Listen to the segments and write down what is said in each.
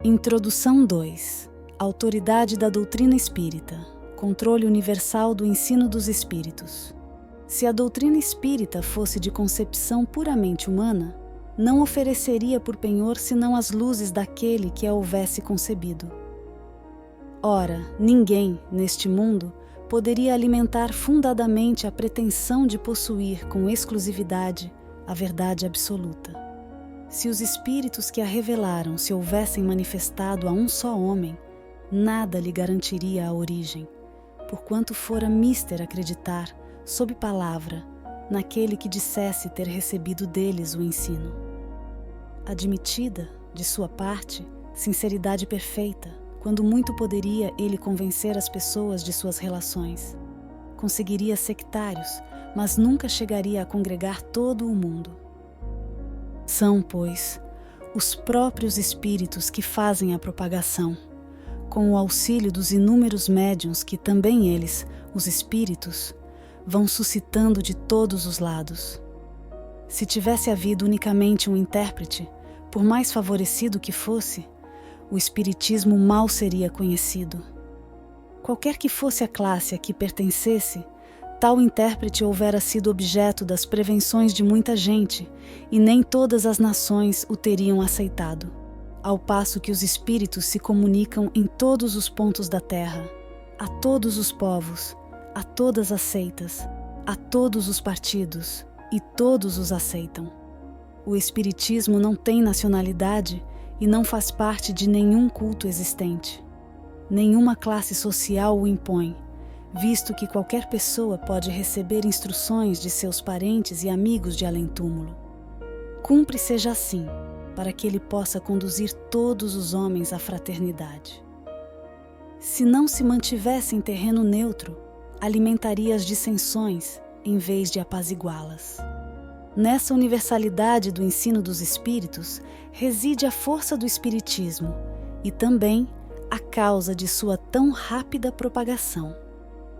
Introdução 2. Autoridade da doutrina espírita. Controle universal do ensino dos espíritos. Se a doutrina espírita fosse de concepção puramente humana, não ofereceria por penhor senão as luzes daquele que a houvesse concebido. Ora, ninguém, neste mundo, poderia alimentar fundadamente a pretensão de possuir com exclusividade a verdade absoluta. Se os espíritos que a revelaram se houvessem manifestado a um só homem, nada lhe garantiria a origem, porquanto fora mister acreditar, sob palavra, naquele que dissesse ter recebido deles o ensino. Admitida, de sua parte, sinceridade perfeita, quando muito poderia ele convencer as pessoas de suas relações. Conseguiria sectários, mas nunca chegaria a congregar todo o mundo. São, pois, os próprios espíritos que fazem a propagação, com o auxílio dos inúmeros médiuns que também eles, os espíritos, vão suscitando de todos os lados. Se tivesse havido unicamente um intérprete, por mais favorecido que fosse, o espiritismo mal seria conhecido. Qualquer que fosse a classe a que pertencesse, tal intérprete houvera sido objeto das prevenções de muita gente, e nem todas as nações o teriam aceitado, ao passo que os espíritos se comunicam em todos os pontos da terra, a todos os povos, a todas as seitas, a todos os partidos, e todos os aceitam. O espiritismo não tem nacionalidade e não faz parte de nenhum culto existente. Nenhuma classe social o impõe, visto que qualquer pessoa pode receber instruções de seus parentes e amigos de além-túmulo. Cumpre seja assim, para que ele possa conduzir todos os homens à fraternidade. Se não se mantivesse em terreno neutro, alimentaria as dissensões, em vez de apaziguá-las. Nessa universalidade do ensino dos espíritos reside a força do espiritismo e também a causa de sua tão rápida propagação.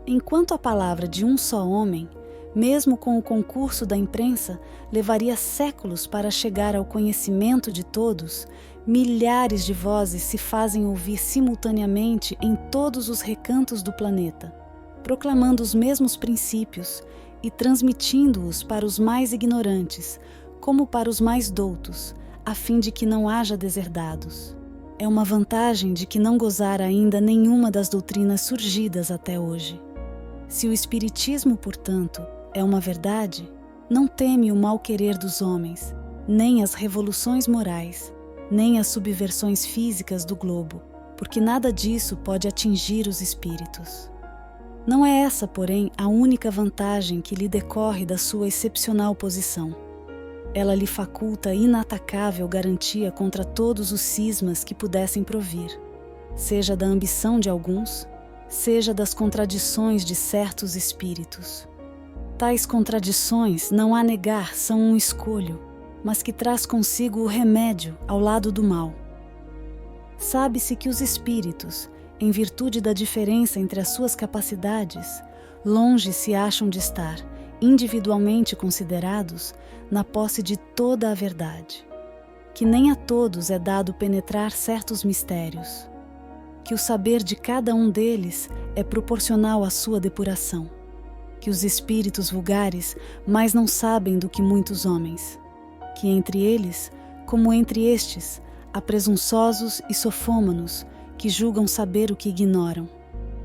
Enquanto a palavra de um só homem, mesmo com o concurso da imprensa, levaria séculos para chegar ao conhecimento de todos, milhares de vozes se fazem ouvir simultaneamente em todos os recantos do planeta, proclamando os mesmos princípios e transmitindo-os para os mais ignorantes, como para os mais doutos, a fim de que não haja deserdados. É uma vantagem de que não gozara ainda nenhuma das doutrinas surgidas até hoje. Se o espiritismo, portanto, é uma verdade, não teme o mal-querer dos homens, nem as revoluções morais, nem as subversões físicas do globo, porque nada disso pode atingir os espíritos. Não é essa, porém, a única vantagem que lhe decorre da sua excepcional posição. Ela lhe faculta inatacável garantia contra todos os cismas que pudessem provir, seja da ambição de alguns, seja das contradições de certos espíritos. Tais contradições, não há negar, são um escolho, mas que traz consigo o remédio ao lado do mal. Sabe-se que os espíritos, em virtude da diferença entre as suas capacidades, longe se acham de estar, individualmente considerados, na posse de toda a verdade. Que nem a todos é dado penetrar certos mistérios. Que o saber de cada um deles é proporcional à sua depuração. Que os espíritos vulgares mais não sabem do que muitos homens. Que entre eles, como entre estes, há presunçosos e sofômanos que julgam saber o que ignoram.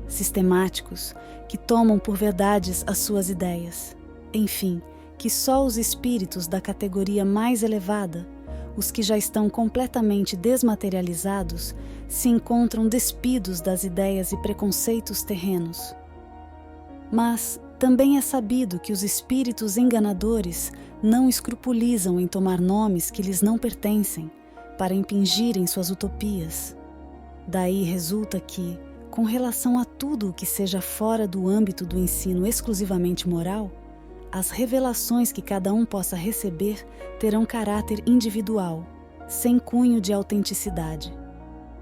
Sistemáticos, que tomam por verdades as suas ideias. Enfim, que só os espíritos da categoria mais elevada, os que já estão completamente desmaterializados, se encontram despidos das ideias e preconceitos terrenos. Mas também é sabido que os espíritos enganadores não escrupulizam em tomar nomes que lhes não pertencem, para impingirem suas utopias. Daí resulta que, com relação a tudo o que seja fora do âmbito do ensino exclusivamente moral, as revelações que cada um possa receber terão caráter individual, sem cunho de autenticidade,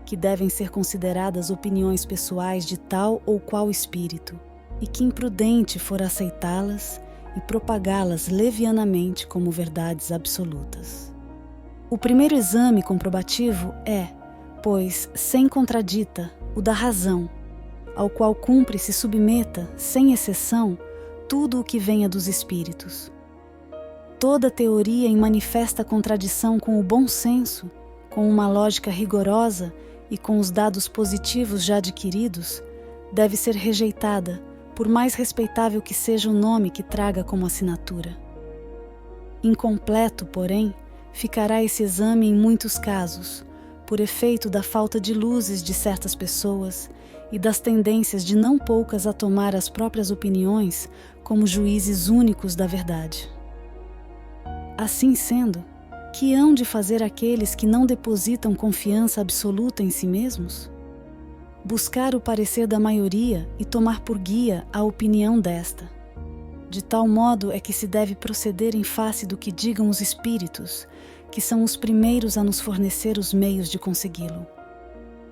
que devem ser consideradas opiniões pessoais de tal ou qual espírito, e que imprudente for aceitá-las e propagá-las levianamente como verdades absolutas. O primeiro exame comprobativo é, pois, sem contradita, o da razão, ao qual cumpre se submeta, sem exceção, tudo o que venha dos espíritos. Toda teoria em manifesta contradição com o bom senso, com uma lógica rigorosa e com os dados positivos já adquiridos, deve ser rejeitada, por mais respeitável que seja o nome que traga como assinatura. Incompleto, porém, ficará esse exame em muitos casos, por efeito da falta de luzes de certas pessoas e das tendências de não poucas a tomar as próprias opiniões como juízes únicos da verdade. Assim sendo, que hão de fazer aqueles que não depositam confiança absoluta em si mesmos? Buscar o parecer da maioria e tomar por guia a opinião desta. De tal modo é que se deve proceder em face do que digam os espíritos, que são os primeiros a nos fornecer os meios de consegui-lo.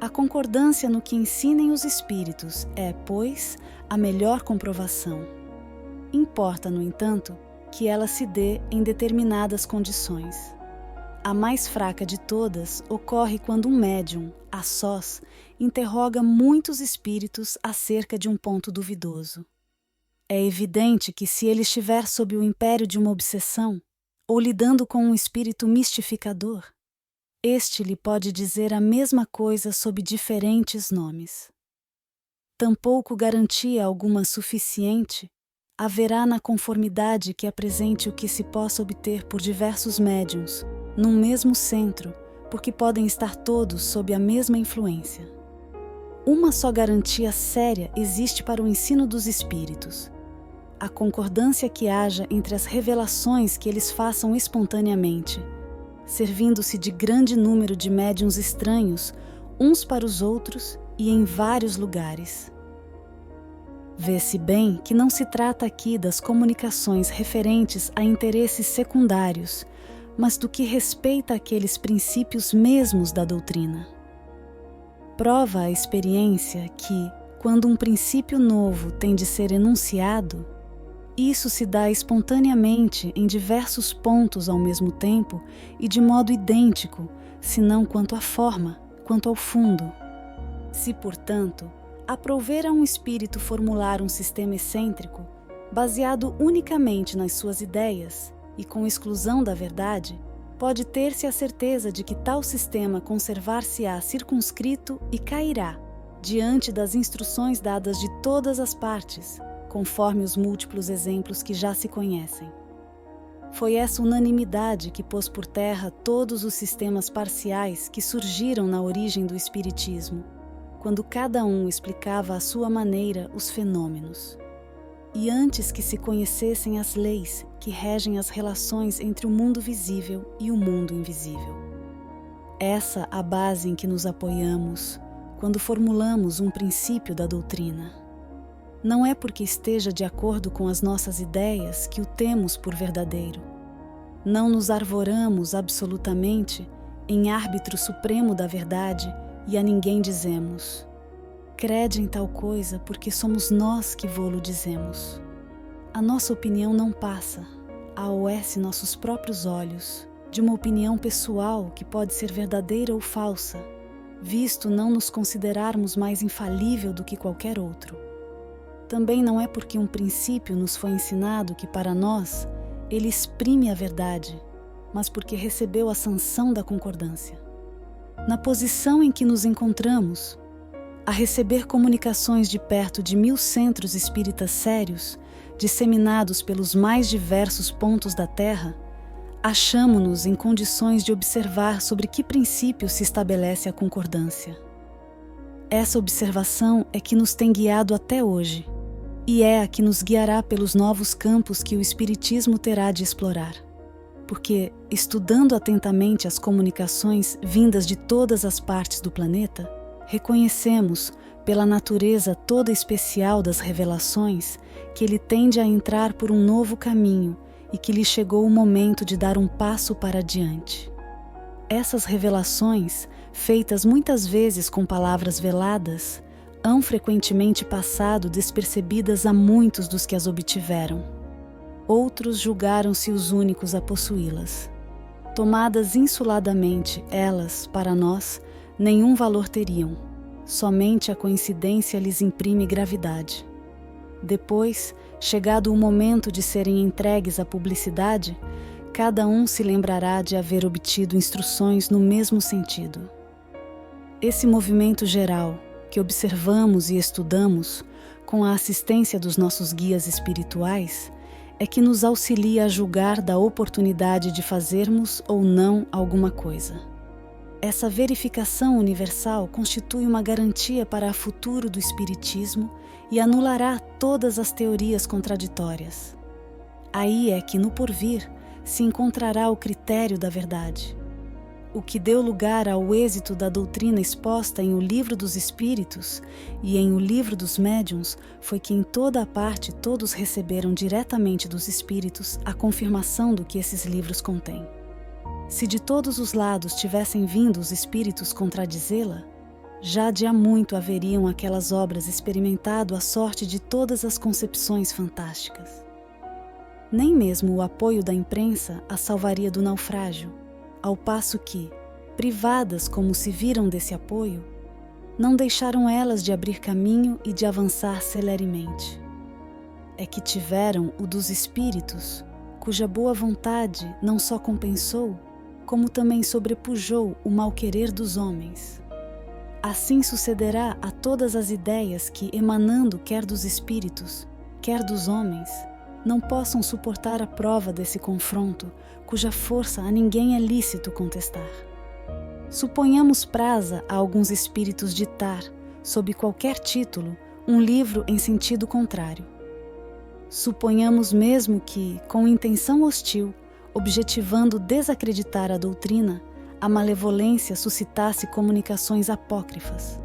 A concordância no que ensinem os espíritos é, pois, a melhor comprovação. Importa, no entanto, que ela se dê em determinadas condições. A mais fraca de todas ocorre quando um médium, a sós, interroga muitos espíritos acerca de um ponto duvidoso. É evidente que se ele estiver sob o império de uma obsessão, ou lidando com um espírito mistificador, este lhe pode dizer a mesma coisa sob diferentes nomes. Tampouco garantia alguma suficiente haverá na conformidade que apresente o que se possa obter por diversos médiuns, num mesmo centro, porque podem estar todos sob a mesma influência. Uma só garantia séria existe para o ensino dos espíritos: a concordância que haja entre as revelações que eles façam espontaneamente, servindo-se de grande número de médiuns estranhos, uns para os outros e em vários lugares. Vê-se bem que não se trata aqui das comunicações referentes a interesses secundários, mas do que respeita aqueles princípios mesmos da doutrina. Prova a experiência que, quando um princípio novo tem de ser enunciado, isso se dá espontaneamente em diversos pontos ao mesmo tempo e de modo idêntico, se não quanto à forma, quanto ao fundo. Se, portanto, aprouver a um espírito formular um sistema excêntrico, baseado unicamente nas suas ideias e com exclusão da verdade, pode ter-se a certeza de que tal sistema conservar-se-á circunscrito e cairá, diante das instruções dadas de todas as partes, conforme os múltiplos exemplos que já se conhecem. Foi essa unanimidade que pôs por terra todos os sistemas parciais que surgiram na origem do Espiritismo, quando cada um explicava à sua maneira os fenômenos. E antes que se conhecessem as leis que regem as relações entre o mundo visível e o mundo invisível. Essa a base em que nos apoiamos quando formulamos um princípio da doutrina. Não é porque esteja de acordo com as nossas ideias que o temos por verdadeiro. Não nos arvoramos absolutamente em árbitro supremo da verdade e a ninguém dizemos: crede em tal coisa porque somos nós que vô-lo dizemos. A nossa opinião não passa, a oesse nossos próprios olhos, de uma opinião pessoal que pode ser verdadeira ou falsa, visto não nos considerarmos mais infalível do que qualquer outro. Também não é porque um princípio nos foi ensinado que, para nós, ele exprime a verdade, mas porque recebeu a sanção da concordância. Na posição em que nos encontramos, a receber comunicações de perto de 1000 centros espíritas sérios, disseminados pelos mais diversos pontos da Terra, achamo-nos em condições de observar sobre que princípio se estabelece a concordância. Essa observação é que nos tem guiado até hoje, e é a que nos guiará pelos novos campos que o Espiritismo terá de explorar. Porque, estudando atentamente as comunicações vindas de todas as partes do planeta, reconhecemos, pela natureza toda especial das revelações, que ele tende a entrar por um novo caminho e que lhe chegou o momento de dar um passo para adiante. Essas revelações, feitas muitas vezes com palavras veladas, hão frequentemente passado despercebidas a muitos dos que as obtiveram. Outros julgaram-se os únicos a possuí-las. Tomadas insuladamente, elas, para nós, nenhum valor teriam. Somente a coincidência lhes imprime gravidade. Depois, chegado o momento de serem entregues à publicidade, cada um se lembrará de haver obtido instruções no mesmo sentido. Esse movimento geral, que observamos e estudamos, com a assistência dos nossos guias espirituais, é que nos auxilia a julgar da oportunidade de fazermos ou não alguma coisa. Essa verificação universal constitui uma garantia para o futuro do Espiritismo e anulará todas as teorias contraditórias. Aí é que, no porvir, se encontrará o critério da verdade. O que deu lugar ao êxito da doutrina exposta em O Livro dos Espíritos e em O Livro dos Médiuns foi que em toda a parte todos receberam diretamente dos Espíritos a confirmação do que esses livros contêm. Se de todos os lados tivessem vindo os Espíritos contradizê-la, já de há muito haveriam aquelas obras experimentado a sorte de todas as concepções fantásticas. Nem mesmo o apoio da imprensa a salvaria do naufrágio, ao passo que, privadas como se viram desse apoio, não deixaram elas de abrir caminho e de avançar celeremente. É que tiveram o dos espíritos, cuja boa vontade não só compensou, como também sobrepujou o mal-querer dos homens. Assim sucederá a todas as ideias que, emanando quer dos espíritos, quer dos homens, não possam suportar a prova desse confronto, cuja força a ninguém é lícito contestar. Suponhamos praza a alguns espíritos ditar, sob qualquer título, um livro em sentido contrário. Suponhamos mesmo que, com intenção hostil, objetivando desacreditar a doutrina, a malevolência suscitasse comunicações apócrifas.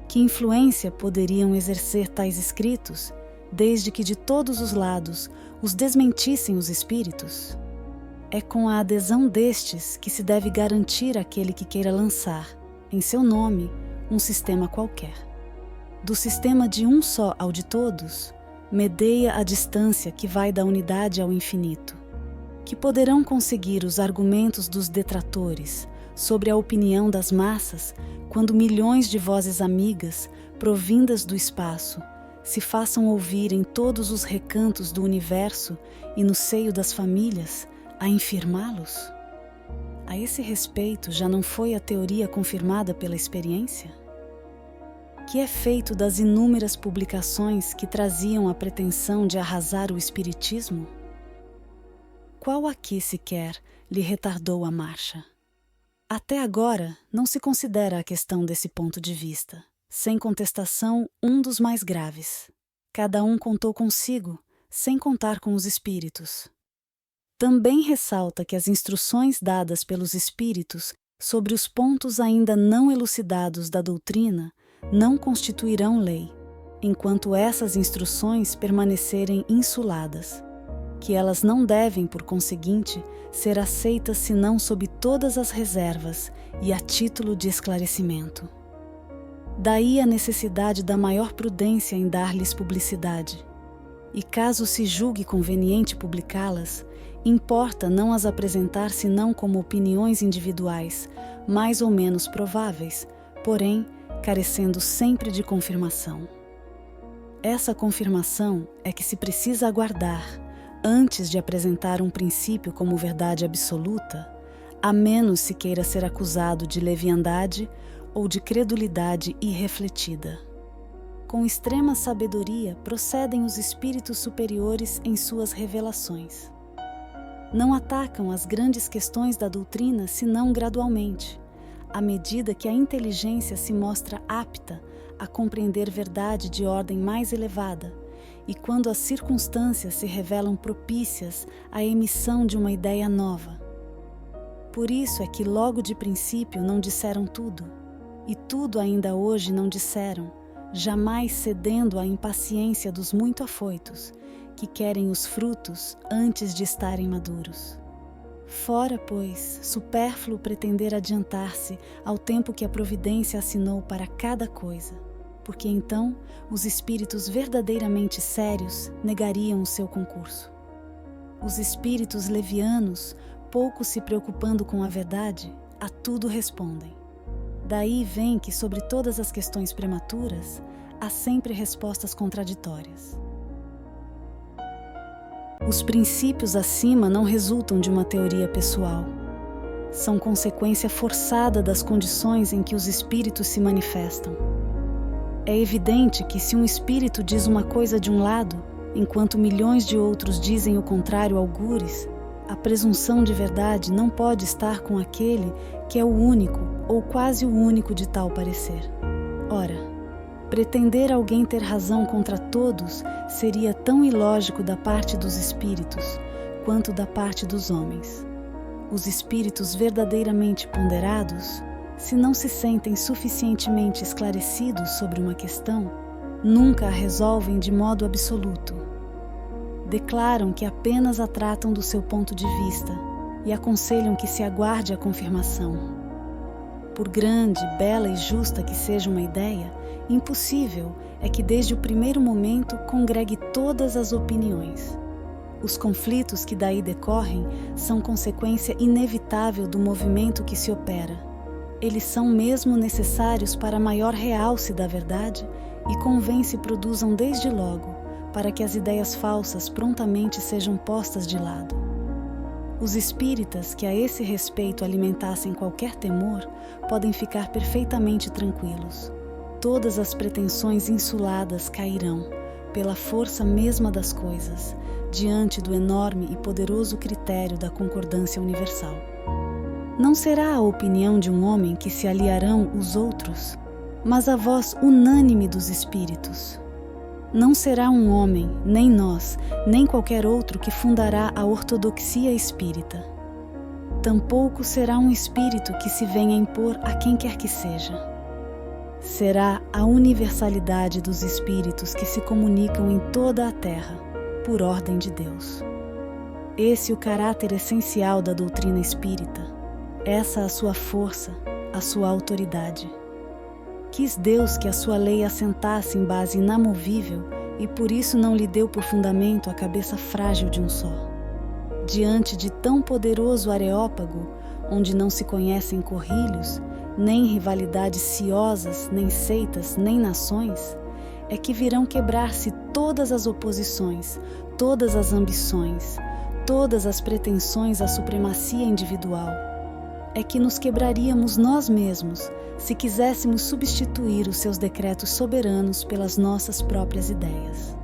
Que influência poderiam exercer tais escritos, desde que de todos os lados os desmentissem os espíritos? É com a adesão destes que se deve garantir àquele que queira lançar, em seu nome, um sistema qualquer. Do sistema de um só ao de todos, medeia a distância que vai da unidade ao infinito. Que poderão conseguir os argumentos dos detratores sobre a opinião das massas quando milhões de vozes amigas, provindas do espaço, se façam ouvir em todos os recantos do universo e no seio das famílias, a infirmá-los? A esse respeito, já não foi a teoria confirmada pela experiência? Que é feito das inúmeras publicações que traziam a pretensão de arrasar o espiritismo? Qual aqui sequer lhe retardou a marcha? Até agora, não se considera a questão desse ponto de vista. Sem contestação, um dos mais graves. Cada um contou consigo, sem contar com os espíritos. Também ressalta que as instruções dadas pelos espíritos sobre os pontos ainda não elucidados da doutrina não constituirão lei, enquanto essas instruções permanecerem insuladas, que elas não devem, por conseguinte, ser aceitas senão sob todas as reservas e a título de esclarecimento. Daí a necessidade da maior prudência em dar-lhes publicidade. E caso se julgue conveniente publicá-las, importa não as apresentar senão como opiniões individuais, mais ou menos prováveis, porém, carecendo sempre de confirmação. Essa confirmação é que se precisa aguardar, antes de apresentar um princípio como verdade absoluta, a menos se queira ser acusado de leviandade ou de credulidade irrefletida. Com extrema sabedoria procedem os espíritos superiores em suas revelações. Não atacam as grandes questões da doutrina senão gradualmente, à medida que a inteligência se mostra apta a compreender verdade de ordem mais elevada e quando as circunstâncias se revelam propícias à emissão de uma ideia nova. Por isso é que logo de princípio não disseram tudo, e tudo ainda hoje não disseram, jamais cedendo à impaciência dos muito afoitos, que querem os frutos antes de estarem maduros. Fora, pois, supérfluo pretender adiantar-se ao tempo que a providência assinou para cada coisa, porque então os espíritos verdadeiramente sérios negariam o seu concurso. Os espíritos levianos, pouco se preocupando com a verdade, a tudo respondem. Daí vem que sobre todas as questões prematuras, há sempre respostas contraditórias. Os princípios acima não resultam de uma teoria pessoal. São consequência forçada das condições em que os espíritos se manifestam. É evidente que se um espírito diz uma coisa de um lado, enquanto milhões de outros dizem o contrário algures, a presunção de verdade não pode estar com aquele que é o único ou quase o único de tal parecer. Ora, pretender alguém ter razão contra todos seria tão ilógico da parte dos espíritos quanto da parte dos homens. Os espíritos verdadeiramente ponderados, se não se sentem suficientemente esclarecidos sobre uma questão, nunca a resolvem de modo absoluto. Declaram que apenas a tratam do seu ponto de vista e aconselham que se aguarde a confirmação. Por grande, bela e justa que seja uma ideia, impossível é que desde o primeiro momento congregue todas as opiniões. Os conflitos que daí decorrem são consequência inevitável do movimento que se opera. Eles são mesmo necessários para a maior realce da verdade e convém se produzam desde logo, para que as ideias falsas prontamente sejam postas de lado. Os espíritas que a esse respeito alimentassem qualquer temor podem ficar perfeitamente tranquilos. Todas as pretensões insuladas cairão, pela força mesma das coisas, diante do enorme e poderoso critério da concordância universal. Não será a opinião de um homem que se aliarão os outros, mas a voz unânime dos espíritos. Não será um homem, nem nós, nem qualquer outro que fundará a ortodoxia espírita. Tampouco será um espírito que se venha impor a quem quer que seja. Será a universalidade dos espíritos que se comunicam em toda a terra, por ordem de Deus. Esse é o caráter essencial da doutrina espírita, essa a sua força, a sua autoridade. Quis Deus que a sua lei assentasse em base inamovível e por isso não lhe deu por fundamento a cabeça frágil de um só. Diante de tão poderoso areópago, onde não se conhecem corrilhos, nem rivalidades ciosas, nem seitas, nem nações, é que virão quebrar-se todas as oposições, todas as ambições, todas as pretensões à supremacia individual. É que nos quebraríamos nós mesmos, se quiséssemos substituir os seus decretos soberanos pelas nossas próprias ideias.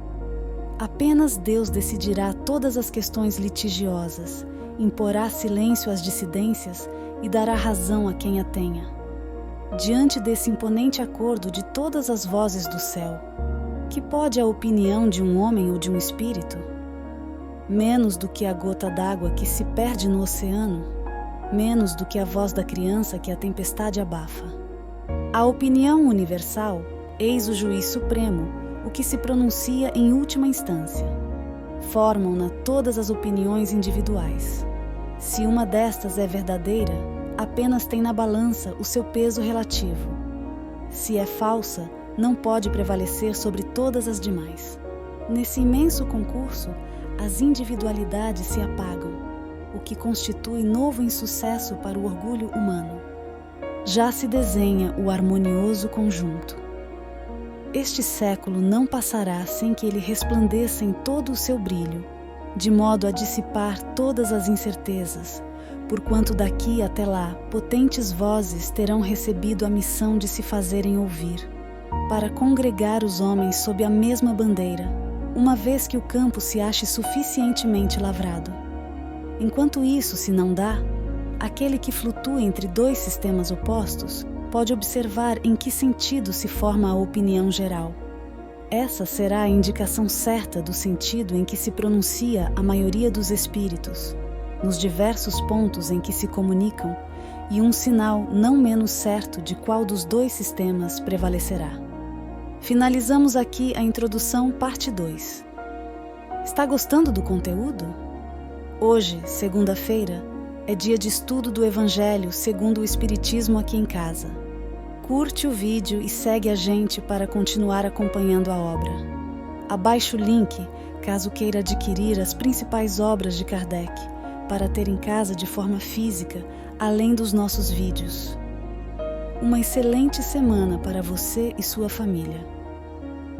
Apenas Deus decidirá todas as questões litigiosas, imporá silêncio às dissidências e dará razão a quem a tenha. Diante desse imponente acordo de todas as vozes do céu, que pode a opinião de um homem ou de um espírito? Menos do que a gota d'água que se perde no oceano, menos do que a voz da criança que a tempestade abafa. A opinião universal, eis o juiz supremo, o que se pronuncia em última instância. Formam-na todas as opiniões individuais. Se uma destas é verdadeira, apenas tem na balança o seu peso relativo. Se é falsa, não pode prevalecer sobre todas as demais. Nesse imenso concurso, as individualidades se apagam, o que constitui novo insucesso para o orgulho humano. Já se desenha o harmonioso conjunto. Este século não passará sem que ele resplandeça em todo o seu brilho, de modo a dissipar todas as incertezas, porquanto daqui até lá potentes vozes terão recebido a missão de se fazerem ouvir, para congregar os homens sob a mesma bandeira, uma vez que o campo se ache suficientemente lavrado. Enquanto isso se não dá, aquele que flutua entre dois sistemas opostos pode observar em que sentido se forma a opinião geral. Essa será a indicação certa do sentido em que se pronuncia a maioria dos espíritos, nos diversos pontos em que se comunicam, e um sinal não menos certo de qual dos dois sistemas prevalecerá. Finalizamos aqui a introdução parte 2. Está gostando do conteúdo? Hoje, segunda-feira, é dia de estudo do Evangelho segundo o Espiritismo aqui em casa. Curte o vídeo e segue a gente para continuar acompanhando a obra. Abaixo o link, caso queira adquirir as principais obras de Kardec, para ter em casa de forma física, além dos nossos vídeos. Uma excelente semana para você e sua família.